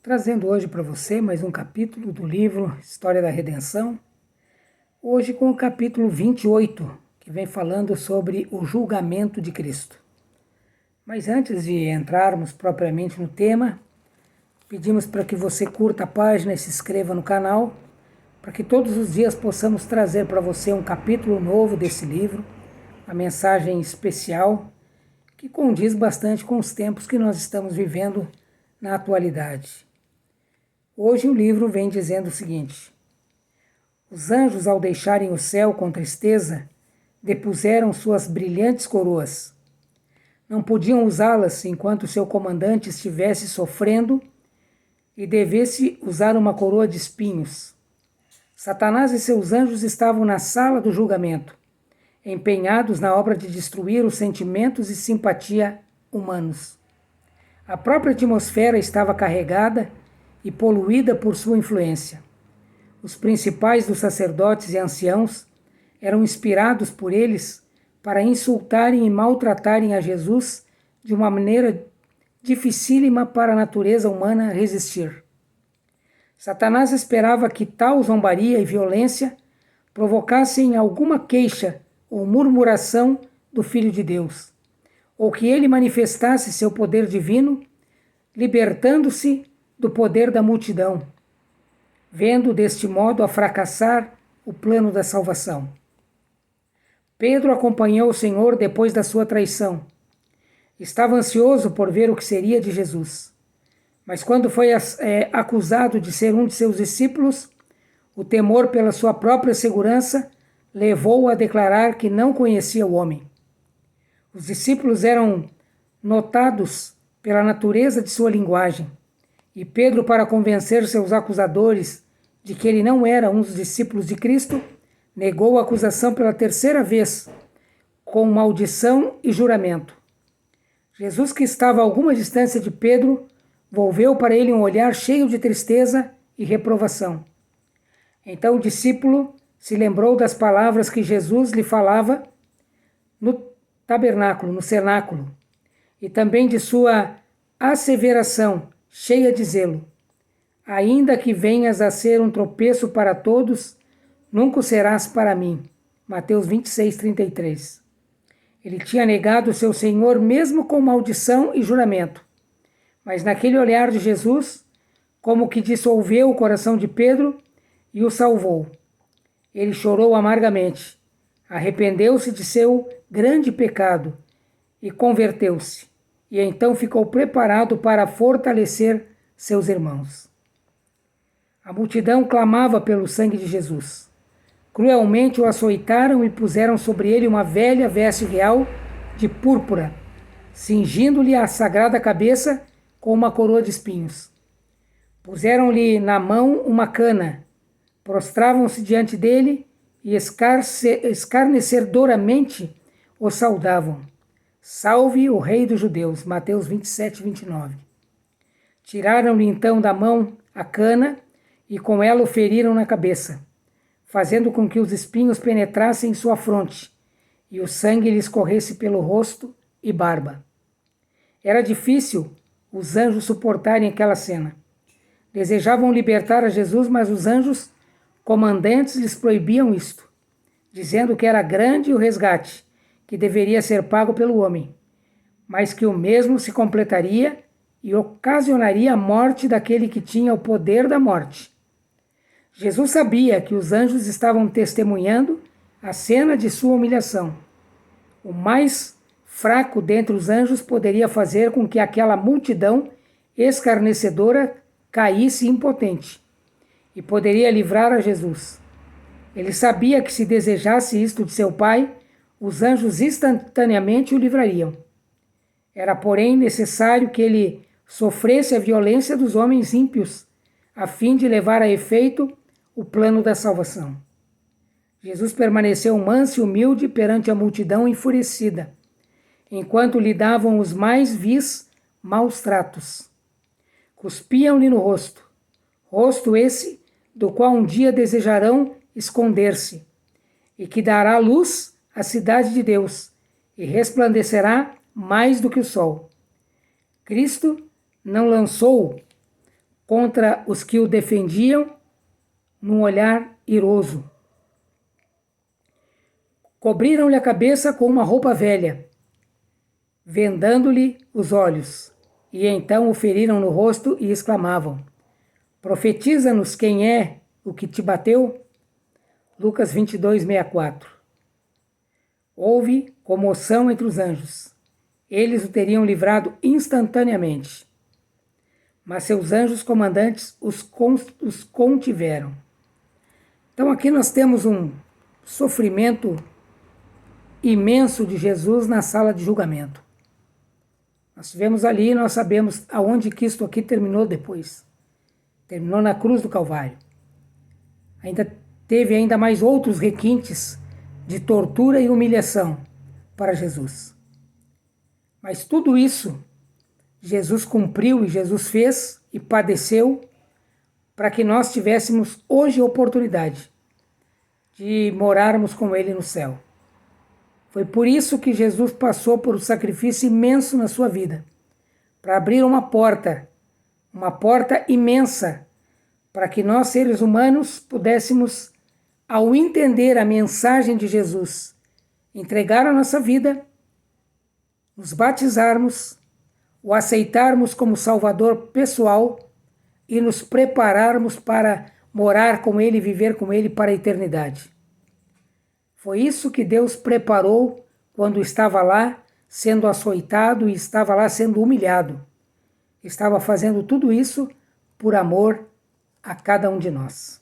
Trazendo hoje para você mais um capítulo do livro História da Redenção, hoje com o capítulo 28, que vem falando sobre o julgamento de Cristo. Mas antes de entrarmos propriamente no tema, pedimos para que você curta a página e se inscreva no canal, para que todos os dias possamos trazer para você um capítulo novo desse livro, uma mensagem especial que condiz bastante com os tempos que nós estamos vivendo na atualidade. Hoje o livro vem dizendo o seguinte: os anjos, ao deixarem o céu com tristeza, depuseram suas brilhantes coroas. Não podiam usá-las enquanto seu comandante estivesse sofrendo e devesse usar uma coroa de espinhos. Satanás e seus anjos estavam na sala do julgamento, empenhados na obra de destruir os sentimentos e simpatia humanos. A própria atmosfera estava carregada e poluída por sua influência. Os principais dos sacerdotes e anciãos eram inspirados por eles para insultarem e maltratarem a Jesus de uma maneira dificílima para a natureza humana resistir. Satanás esperava que tal zombaria e violência provocassem alguma queixa ou murmuração do Filho de Deus, ou que ele manifestasse seu poder divino, libertando-se do poder da multidão, vendo deste modo a fracassar o plano da salvação. Pedro acompanhou o Senhor depois da sua traição. Estava ansioso por ver o que seria de Jesus. Mas quando foi acusado de ser um de seus discípulos, o temor pela sua própria segurança levou-o a declarar que não conhecia o homem. Os discípulos eram notados pela natureza de sua linguagem, e Pedro, para convencer seus acusadores de que ele não era um dos discípulos de Cristo, negou a acusação pela terceira vez, com maldição e juramento. Jesus, que estava a alguma distância de Pedro, volveu para ele um olhar cheio de tristeza e reprovação. Então o discípulo se lembrou das palavras que Jesus lhe falava no tabernáculo, no cenáculo, e também de sua asseveração cheia de zelo: ainda que venhas a ser um tropeço para todos, nunca o serás para mim. Mateus 26, 33. Ele tinha negado o seu Senhor mesmo com maldição e juramento. Mas naquele olhar de Jesus, como que dissolveu o coração de Pedro e o salvou. Ele chorou amargamente, arrependeu-se de seu grande pecado e converteu-se. E então ficou preparado para fortalecer seus irmãos. A multidão clamava pelo sangue de Jesus. Cruelmente o açoitaram e puseram sobre ele uma velha veste real de púrpura, cingindo-lhe a sagrada cabeça com uma coroa de espinhos. Puseram-lhe na mão uma cana, prostravam-se diante dele e escarnecedoramente o saudavam: salve o rei dos judeus. Mateus 27, 29. Tiraram-lhe então da mão a cana e com ela o feriram na cabeça, fazendo com que os espinhos penetrassem em sua fronte e o sangue lhe escorresse pelo rosto e barba. Era difícil os anjos suportarem aquela cena. Desejavam libertar a Jesus, mas os anjos comandantes lhes proibiam isto, dizendo que era grande o resgate que deveria ser pago pelo homem, mas que o mesmo se completaria e ocasionaria a morte daquele que tinha o poder da morte. Jesus sabia que os anjos estavam testemunhando a cena de sua humilhação. O mais fraco dentre os anjos poderia fazer com que aquela multidão escarnecedora caísse impotente e poderia livrar a Jesus. Ele sabia que se desejasse isto de seu Pai, os anjos instantaneamente o livrariam. Era, porém, necessário que ele sofresse a violência dos homens ímpios, a fim de levar a efeito o plano da salvação. Jesus permaneceu manso e humilde perante a multidão enfurecida, enquanto lhe davam os mais vis maus tratos. Cuspiam-lhe no rosto, rosto esse do qual um dia desejarão esconder-se, e que dará luz à cidade de Deus, e resplandecerá mais do que o sol. Cristo não lançou contra os que o defendiam num olhar iroso. Cobriram-lhe a cabeça com uma roupa velha, vendando-lhe os olhos, e então o feriram no rosto e exclamavam: Profetiza-nos quem é o que te bateu? Lucas 22:64. Houve comoção entre os anjos. Eles o teriam livrado instantaneamente. Mas seus anjos comandantes os contiveram. Então aqui nós temos um sofrimento imenso de Jesus na sala de julgamento. Nós estivemos ali e nós sabemos aonde que isto aqui terminou depois. Terminou na cruz do Calvário. Teve ainda mais outros requintes de tortura e humilhação para Jesus. Mas tudo isso Jesus cumpriu e Jesus fez e padeceu para que nós tivéssemos hoje a oportunidade de morarmos com Ele no céu. Foi por isso que Jesus passou por um sacrifício imenso na sua vida, para abrir uma porta imensa, para que nós, seres humanos, pudéssemos, ao entender a mensagem de Jesus, entregar a nossa vida, nos batizarmos, o aceitarmos como Salvador pessoal e nos prepararmos para morar com Ele e viver com Ele para a eternidade. Foi isso que Deus preparou quando estava lá sendo açoitado e estava lá sendo humilhado. Estava fazendo tudo isso por amor a cada um de nós.